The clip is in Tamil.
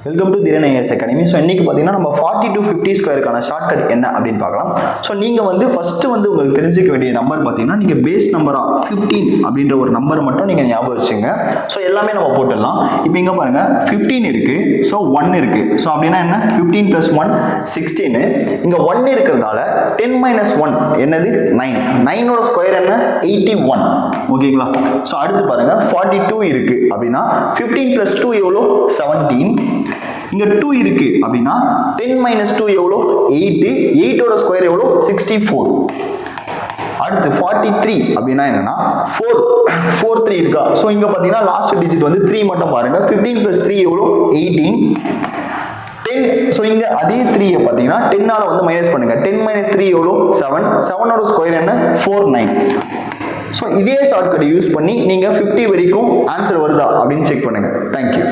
வெல்கம் டு திறன் ஐஏஎஸ் அகாடமி. ஸோ இன்னைக்கு பார்த்தீங்கன்னா நம்ம 40 to 50 ஸ்கொயருக்கான ஷார்ட்கட் என்ன அப்படின்னு பார்க்கலாம். ஸோ நீங்கள் வந்து ஃபஸ்ட்டு வந்து உங்களுக்கு தெரிஞ்சிக்க வேண்டிய நம்பர் பார்த்தீங்கன்னா நீங்கள் பேஸ் நம்பராக 15 அப்படின்ற ஒரு நம்பர் மட்டும் நீங்கள் ஞாபகம் வச்சுங்க. ஸோ எல்லாமே நம்ம போட்டுடலாம். இப்போ இங்கே பாருங்கள் 15 இருக்குது, ஸோ 1 இருக்குது. ஸோ அப்படின்னா என்ன, 15 + 1 16. இங்கே 1 இருக்கிறதால 10 - 1 என்னது 9. 9ஓட ஸ்கொயர் என்ன 81. ஓகேங்களா. ஸோ அடுத்து பாருங்கள் 42 இருக்குது அப்படின்னா 15 + 2 எவ்வளோ 17. இங்க 2 இருக்கு அப்படின்னா 10 - 2 எவ்வளோ 8. 8ஓட ஸ்கொயர் எவ்வளோ 64. அடுத்து 43 அப்படின்னா என்னன்னா 43 இருக்கா. ஸோ இங்க பாத்தீங்கன்னா லாஸ்ட் டிஜிட் வந்து 3 மட்டும் பாருங்க. 15 + 3 எவ்வளோ 18. 10. ஸோ இங்க அதே 3 பாத்தீங்கன்னா 10ஆல வந்து மைனஸ் பண்ணுங்க. 10 - 3 எவ்வளோ 7. 7ஓட ஸ்கொயர் என்ன 49. ஸோ இதே ஷார்ட்கட் யூஸ் பண்ணி நீங்க 50 வரைக்கும் ஆன்சர் வருதா அப்படின்னு செக் பண்ணுங்க. தேங்க்யூ.